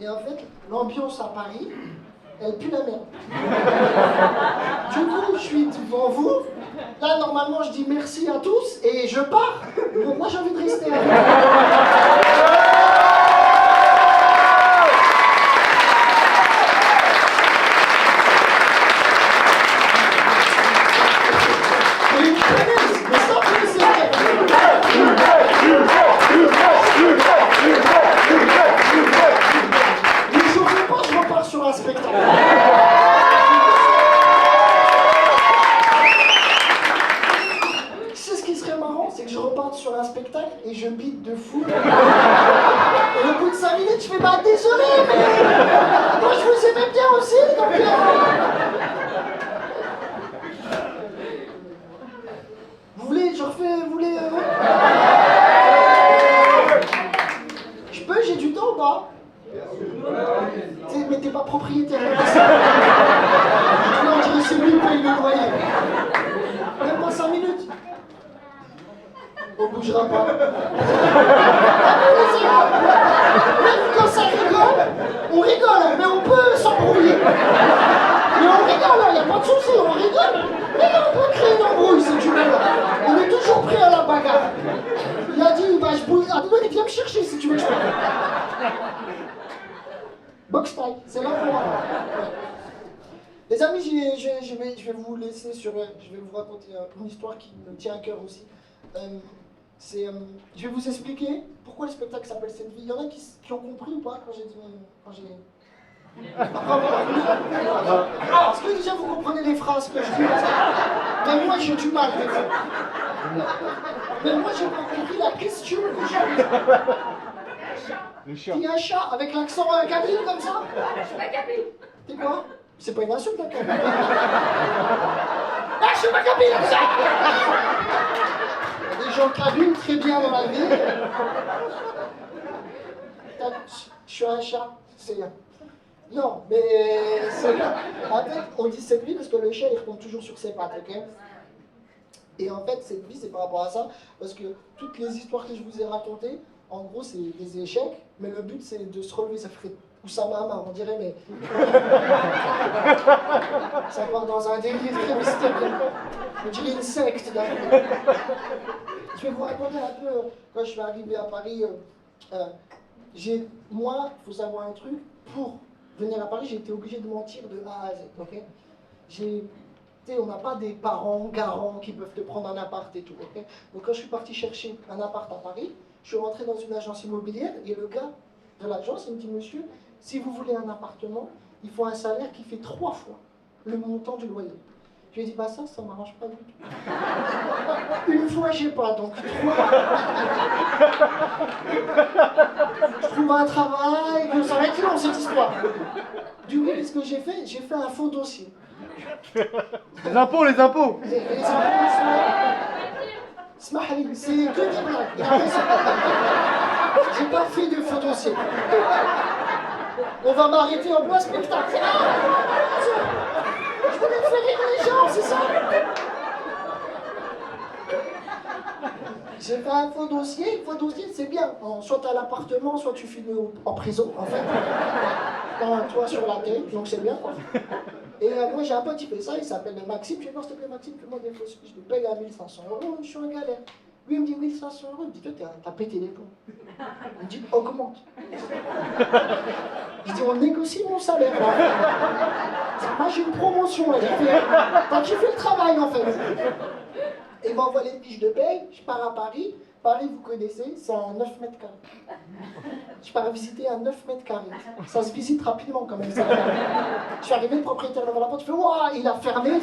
Et en fait, l'ambiance à Paris, elle pue la merde. Du coup, je suis devant vous. Là, normalement, je dis merci à tous et je pars. Donc, moi, j'ai envie de rester avec vous. Et je bite de fou. Et au bout de 5 minutes, je fais bah désolé, mais moi je vous aimais bien aussi, donc Vous voulez, je refais, vous voulez Je peux, j'ai du temps ou pas? Mais t'es pas propriétaire. Non, je dirais c'est lui qui paye le loyer. Même pas 5 minutes. On bougera pas. Même quand ça rigole, on rigole, mais on peut s'embrouiller. Mais on rigole, il n'y a pas de souci, on rigole. Mais on peut créer une embrouille si tu veux. On est toujours prêt à la bagarre. Il a dit, bah je bouille. Ah, viens me chercher si tu veux que je parle. Box time, c'est là pour moi. Les amis, je vais vous laisser sur. Je vais vous raconter une histoire qui me tient à cœur aussi. Je vais vous expliquer pourquoi le spectacle s'appelle Cette vie. Il y en a qui ont compris ou pas quand j'ai dit. Est-ce que déjà vous comprenez les phrases que je dis? Mais moi j'ai du mal des fois. Mais moi j'ai pas compris la question que j'ai. Le chat. Il y a un chat avec l'accent kabyle comme ça? Je suis pas kabyle. T'es quoi? C'est pas une insulte la kabyle. Ah, je suis pas kabyle comme ça. Des gens kabyles très bien dans la vie. Je suis un chat. C'est. Non, mais en fait, on dit cette vie parce que le chat il retombe toujours sur ses pattes, ok? Et en fait, cette vie, c'est par rapport à ça, parce que toutes les histoires que je vous ai racontées, en gros, c'est des échecs, mais le but, c'est de se relever. Ça ferait Oussama Hamar, on dirait, mais ça part dans un délire très mystérieux. On dirait une secte. Je vais vous raconter un peu, quand je suis arrivé à Paris, moi, il faut savoir un truc, pour venir à Paris, j'ai été obligé de mentir de A à Z, ok? On n'a pas des parents garants qui peuvent te prendre un appart et tout, ok? Donc quand je suis parti chercher un appart à Paris, je suis rentré dans une agence immobilière et le gars de l'agence, il me dit, monsieur, si vous voulez un appartement, il faut un salaire qui fait 3 fois le montant du loyer. Je lui ai dit, bah ça m'arrange pas du tout. Une fois, j'ai pas, donc 3. Je trouve un travail, ça va être long cette histoire. Du coup, qu'est-ce que j'ai fait? J'ai fait un faux dossier. Les impôts, les impôts. Les impôts, Smahli, c'est que des blagues. J'ai pas fait de faux dossier. On va m'arrêter en plein spectacle. Je voulais faire rire les gens, c'est ça? J'ai fait un faux dossier. Faux dossier, c'est bien. Soit t'as l'appartement, soit tu finis en prison, en fait. T'as un toit sur la tête, donc c'est bien, quoi. Et moi, j'ai un pote qui fait ça, il s'appelle Maxime. Je lui dis, non, s'il te plaît, Maxime, fais-moi des fausses. Je lui paye à 1500 €, je suis en galère. Lui, il me dit 1500 €. Il me dit, toi, t'as pété les plombs. Il me dit, augmente. Je dis, on négocie mon salaire, là. Moi, j'ai une promotion, là. T'as kiffé le travail, en fait. Et il m'envoie les fiches de paye, je pars à Paris. Paris, vous connaissez, c'est un 9 mètres carrés. Je pars visiter un 9 mètres carrés. Ça se visite rapidement quand même. Ça. Je suis arrivé, le propriétaire devant la porte, je fais ouah, il a fermé. Moi,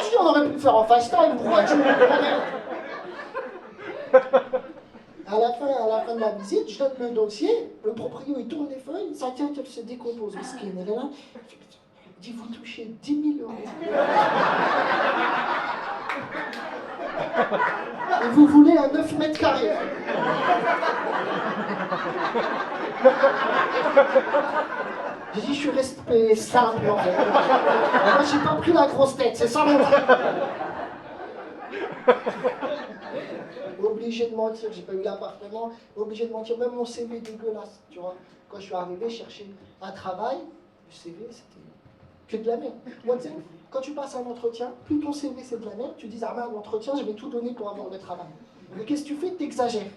je dis, on aurait pu le faire en FaceTime. Pourquoi tu me prenais? À la fin de la visite, je donne le dossier, le propriétaire il tourne les feuilles, ça tient qu'elle se décompose. Miskin, elle est là. Il dit, vous touchez 10 000 €. Et vous voulez un 9 mètres carrés. J'ai dit, je suis resté simple en fait. Moi, j'ai pas pris la grosse tête, c'est ça mon truc. Obligé de mentir, j'ai pas eu l'appartement, obligé de mentir, même mon CV dégueulasse, tu vois. Quand je suis arrivé chercher un travail, le CV c'était que de la merde. Moi, tu sais, quand tu passes un entretien, plus ton CV c'est de la merde, tu dis, ah ben, l'entretien, je vais tout donner pour avoir le travail. Mais qu'est-ce que tu fais? T'exagères.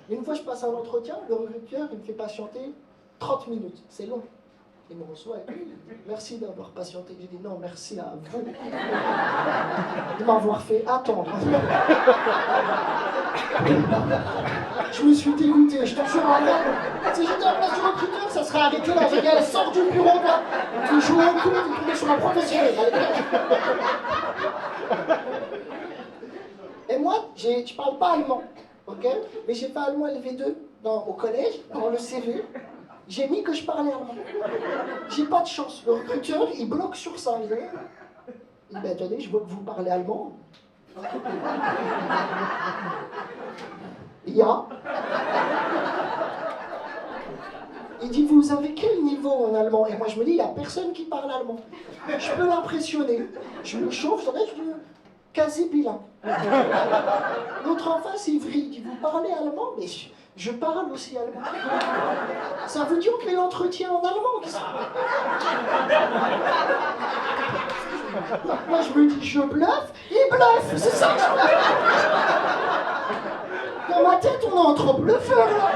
Une fois, je passe un entretien, le recruteur, il me fait patienter 30 minutes. C'est long. Il me reçoit et dit, merci d'avoir patienté. J'ai dit, non, merci à vous de m'avoir fait attendre. Je me suis dégoûté, je t'en jure en vrai. Si j'étais à la place du recruteur, ça serait arrêté là. J'ai dit, elle sort du bureau là. Tu joues au coup, tu tombes sur un professionnel. Et moi, je parle pas allemand, ok? Mais j'ai fait allemand LV2 au collège, dans le CV. J'ai mis que je parlais allemand. J'ai pas de chance. Le recruteur, il bloque sur ça. Il dit, ben attendez, je vois que vous parlez allemand. Ya. Il dit, vous avez quel niveau en allemand? Et moi, je me dis, il n'y a personne qui parle allemand. Je peux l'impressionner. Je me chauffe, je dis, quasi bilingue. L'autre en face, Ivry, il dit, vous parlez allemand? Mais je parle aussi allemand. Ça veut dire que l'entretien en allemand. Moi, je me dis, je bluffe, il bluffe, c'est ça que je bluffe. Dans ma tête, on est entre bluffeurs, là.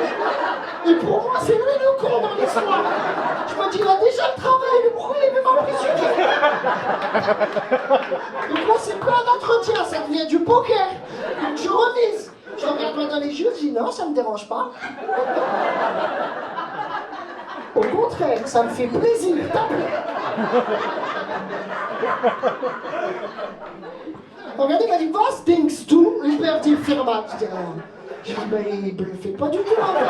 Et pour moi, c'est lui le con dans l'histoire. Je me dis, il a déjà le travail, le pourquoi il veut m'impressionner? Donc là, c'est pas un entretien, ça devient du poker. Donc je remise. Je regarde moi dans les yeux, je dis, non, ça me dérange pas. Au contraire, ça me fait plaisir. Regardez, il m'a dit, was denkst du über die Firma? Je dis, ben, il bluffait pas du tout, en fait.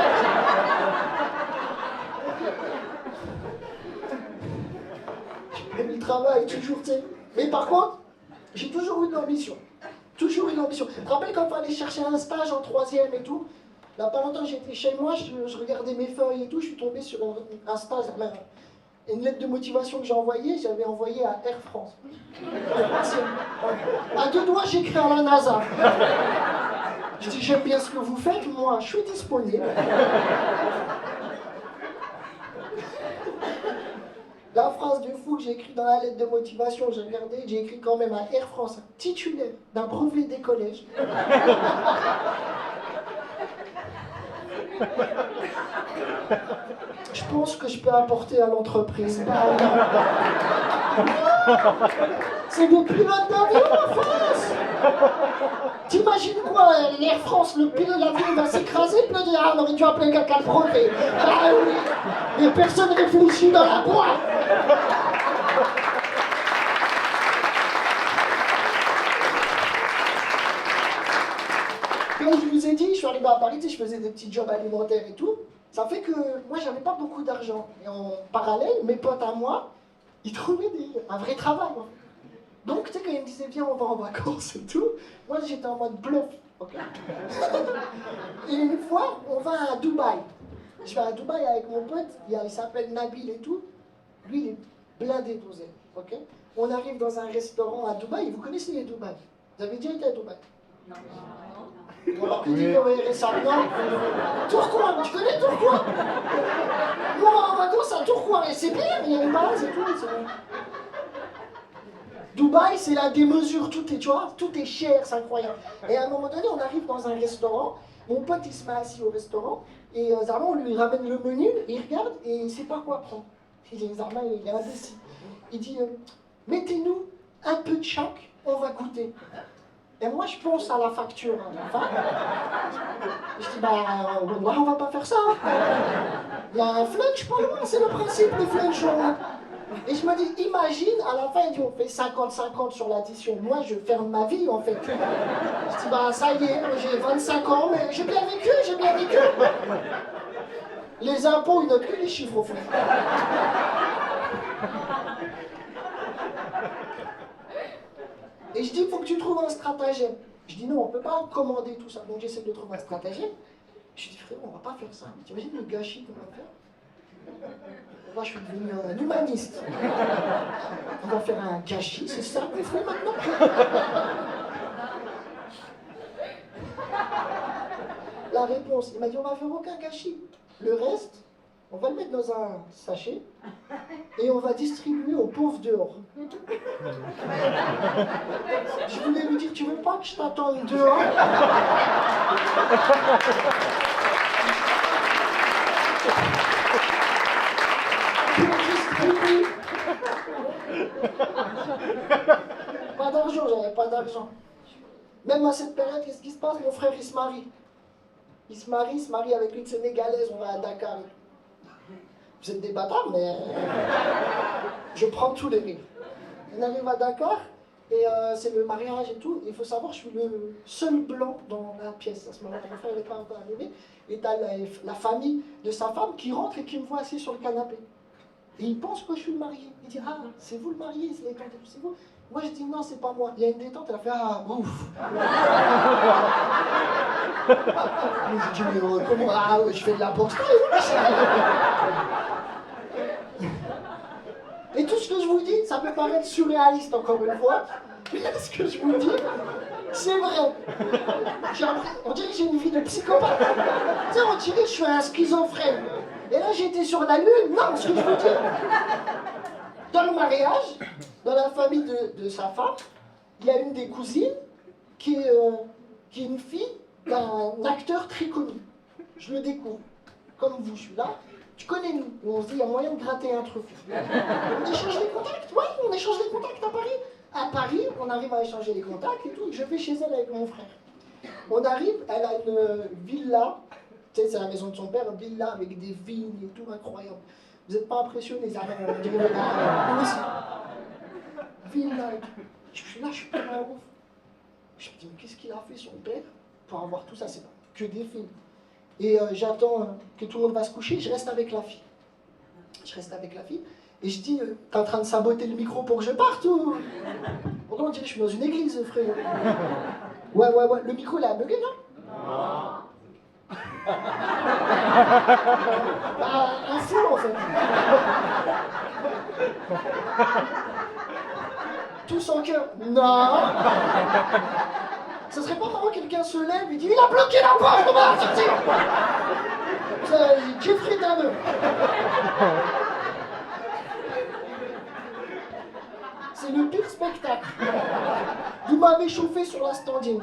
J'ai pas eu le travail, toujours, tu sais. Mais par contre, j'ai toujours eu de l'ambition. Toujours eu de l'ambition. Tu te rappelles quand il fallait chercher un stage en 3e et tout? Là, pas longtemps, j'étais chez moi, je regardais mes feuilles et tout, je suis tombé sur un stage, une lettre de motivation que j'ai envoyée, j'avais envoyé à Air France. À 2 doigts, j'écris à la NASA. Je dis, j'aime bien ce que vous faites, moi, je suis disponible. La phrase de fou que j'ai écrite dans la lettre de motivation, j'ai regardé, j'ai écrit quand même à Air France, titulaire d'un brevet des collèges. Je pense que je peux apporter à l'entreprise. C'est des pilotes d'avion en France. T'imagines quoi, l'Air France, le pilote d'avion va s'écraser, puis il dit, ah, on aurait dû appeler quelqu'un de brevet. Ah oui, mais personne réfléchit dans la boîte. Comme je vous ai dit, je suis arrivé à Paris, je faisais des petits jobs alimentaires et tout. Ça fait que moi, j'avais pas beaucoup d'argent. Et en parallèle, mes potes à moi, ils trouvaient un vrai travail. Hein. Donc, tu sais, quand ils me disaient, viens, on va en vacances et tout, moi, j'étais en mode bluff. Okay. Et une fois, on va à Dubaï. Je vais à Dubaï avec mon pote, il s'appelle Nabil et tout. Lui, il est blindé d'oseille. Okay. On arrive dans un restaurant à Dubaï. Vous connaissez les Dubaï? Vous avez déjà été à Dubaï? Non. Ou alors que dit récemment, Tourcoing, tu connais Tourcoing? Nous on va en vacances à Tourcoing, et c'est bien, il y a une base et tout. Dubaï, c'est la démesure, tout est, tu vois, tout est cher, c'est incroyable. Et à un moment donné, on arrive dans un restaurant, mon pote il se met assis au restaurant, et Zarma, on lui ramène le menu, il regarde, et il ne sait pas quoi prendre. Il dit, Zarma, il est indécis. Il dit, mettez-nous un peu de chaque, on va goûter. Et moi, je pense à la facture à la fin. Je dis, on va pas faire ça. Il y a un flunch pas loin, c'est le principe du flunch. Et je me dis, imagine, à la fin, il dit, on fait 50-50 sur l'addition. Moi, je ferme ma vie, en fait. Je dis, ça y est, j'ai 25 ans, mais j'ai bien vécu, j'ai bien vécu. Les impôts, ils notent que les chiffres, au fond. Et je dis, il faut que tu trouves un stratagème. Je dis, non, on ne peut pas commander tout ça. Donc j'essaie de trouver un stratagème. Je dis, frérot, on ne va pas faire ça. Tu imagines le gâchis qu'on va faire? Moi, je suis devenu un humaniste. On va faire un gâchis, c'est ça qu'on fait maintenant? la réponse. Il m'a dit, on va faire aucun gâchis. Le reste, on va le mettre dans un sachet et on va distribuer aux pauvres dehors. Je voulais lui dire, tu veux pas que je t'attende dehors? Pour distribuer. Pas d'argent, j'avais pas d'argent. Même à cette période, qu'est-ce qui se passe? Mon frère, il se marie. Il se marie avec une Sénégalaise, on va à Dakar. Vous êtes des bâtards, mais je prends tous les rires. On arrive à Dakar, et c'est le mariage et tout. Il faut savoir, je suis le seul blanc dans la pièce à ce moment-là. Mon frère n'est pas encore arrivé. Et t'as la famille de sa femme qui rentre et qui me voit assis sur le canapé. Et il pense que je suis le marié. Il dit, ah, c'est vous le marié, c'est vous. Moi, je dis, non, c'est pas moi. Il y a une détente, elle a fait, ah, ouf. Je dis, mais comment? Ah, je fais de la boxe. Et tout ce que je vous dis, ça peut paraître surréaliste encore une fois. Mais ce que je vous dis, c'est vrai. On dirait que j'ai une vie de psychopathe. Tu sais, on dirait que je suis un schizophrène. Et là, j'étais sur la lune. Non, ce que je veux dire. Dans le mariage, dans la famille de sa femme, il y a une des cousines qui est une fille d'un acteur très connu. Je le découvre. Comme vous, je suis là. Tu connais nous. Et on se dit, il y a moyen de gratter un truc. On échange les contacts. Oui, on échange les contacts à Paris. À Paris, on arrive à échanger les contacts et tout. Je vais chez elle avec mon frère. On arrive, elle a une villa. Tu sais, c'est la maison de son père, une villa avec des vignes et tout, incroyable. Vous n'êtes pas impressionnés, ça va. Nous aussi. Villa et tout. Je suis là, je suis pas un ouf. Je me dis, mais qu'est-ce qu'il a fait son père pour avoir tout ça? C'est pas que des films. Et j'attends que tout le monde va se coucher, je reste avec la fille. Je reste avec la fille, et je dis, t'es en train de saboter le micro pour que je parte ou... Pourquoi on dirait que je suis dans une église, frère? Ouais, le micro il a bugué, non? Bah, un fou en fait. Tous en cœur. Non. Ça serait pas marrant que quelqu'un se lève et dit, il a bloqué la porte, on va sortir. Jeffrey Dahmer. C'est le pire spectacle. Vous m'avez chauffé sur la standing.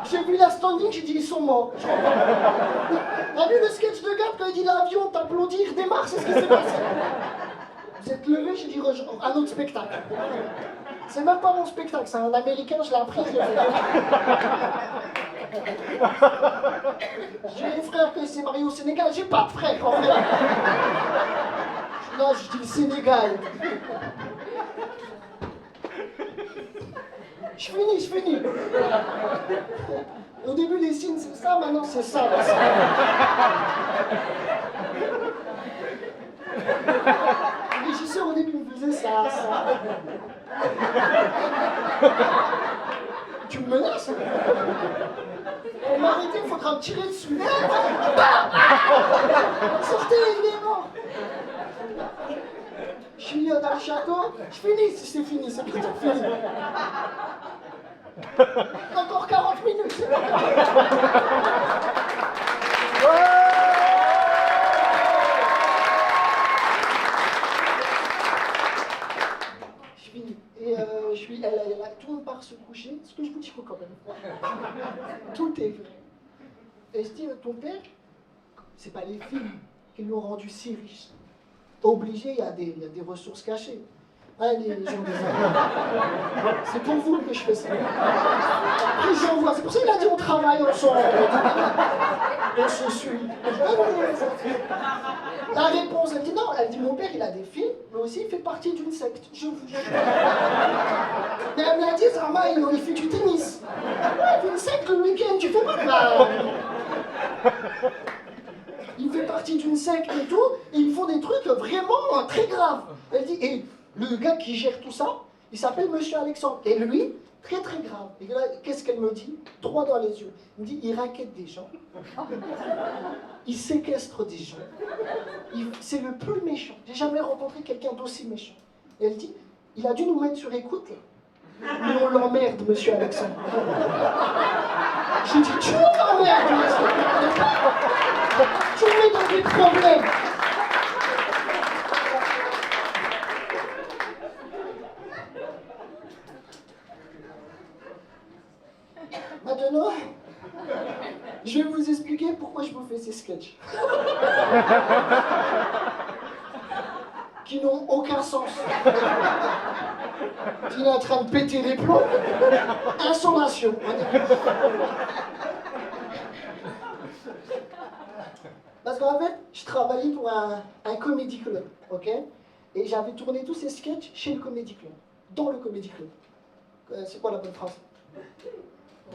J'ai vu la standing, j'ai dit ils sont morts. T'as vu le sketch de Gap quand il dit l'avion t'applaudit, il redémarre, c'est ce qui s'est passé. Vous êtes levé, j'ai dit un autre spectacle. C'est même pas mon spectacle, c'est un américain, je l'ai appris. J'ai un frère qui s'est marié au Sénégal, j'ai pas de frère en fait. Là, je dis le Sénégal. Je finis. Au début, les signes, c'est ça, maintenant, c'est ça. Le régisseur, au début, me faisait ça. Tu me menaces? On m'a arrêté, il faudra me tirer dessus. Sortez, il est mort. Je suis dans le château, je finis, c'est fini, c'est bientôt fini. Encore 40 minutes, c'est pas grave. Je finis. Et tout le monde part se coucher. Ce que je vous dis, faut quand même. Tout est vrai. Et je dis, ton père, c'est pas les films qui lui ont rendu si riche. Obligé, il y a des ressources cachées. Hein, les gens des arts. C'est pour vous que je fais ça. Après, j'envoie. C'est pour ça qu'il a dit on travaille ensemble. On se suit. La réponse, elle dit non. Elle dit mon père, il a des films, mais aussi il fait partie d'une secte. Je vous jure. Mais elle me l'a dit, Zama, il fait du tennis. Il fait une secte le week-end, tu fais pas de mal. Il fait partie d'une secte et tout, et ils font des trucs vraiment très graves. Elle dit, et le gars qui gère tout ça, il s'appelle Monsieur Alexandre. Et lui, très très grave. Et là, qu'est-ce qu'elle me dit? Droit dans les yeux. Il me dit, il raquette des gens. Il séquestre des gens. C'est le plus méchant. J'ai jamais rencontré quelqu'un d'aussi méchant. Et elle dit, il a dû nous mettre sur écoute, là. Mais on l'emmerde, Monsieur Alexandre. J'ai dit, tu m'emmerdes, tu me mets dans des problèmes. Maintenant, je vais vous expliquer pourquoi je vous fais ces sketchs. Qui n'ont aucun sens. Il est en train de péter les plombs. Insolation. Parce qu'en fait, je travaillais pour un comedy club, ok? Et j'avais tourné tous ces sketchs chez le comedy club. Dans le comedy club. C'est quoi la bonne phrase?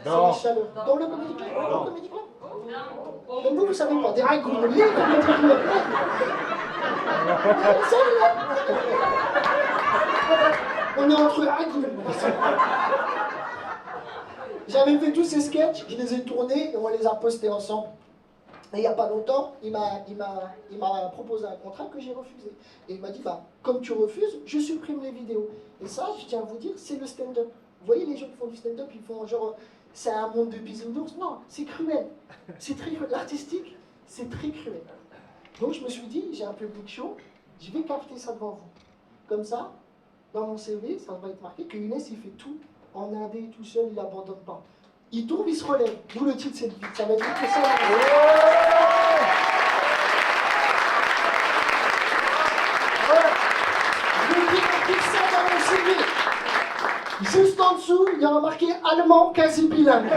Dans. Dans le comedy club? Dans le comedy club? Même vous savez pas. Des ragots, les comedy club. On est entre ragots. J'avais fait tous ces sketchs, je les ai tournés et on les a postés ensemble. Et il n'y a pas longtemps, il m'a proposé un contrat que j'ai refusé. Et il m'a dit, bah, comme tu refuses, je supprime les vidéos. Et ça, je tiens à vous dire, c'est le stand-up. Vous voyez les gens qui font du stand-up, ils font genre, c'est un monde de bisounours. Non, c'est cruel. C'est très cruel. L'artistique, c'est très cruel. Donc je me suis dit, j'ai un public chaud, je vais capter ça devant vous. Comme ça, dans mon CV, ça va être marqué que Younes, il fait tout en indé, tout seul, il n'abandonne pas. Il tombe, il se relève. D'où le titre de cette vie. Ça va être que ça. Je vais dire ça dans mon CV. Juste en dessous, il y a marqué allemand quasi bilingue.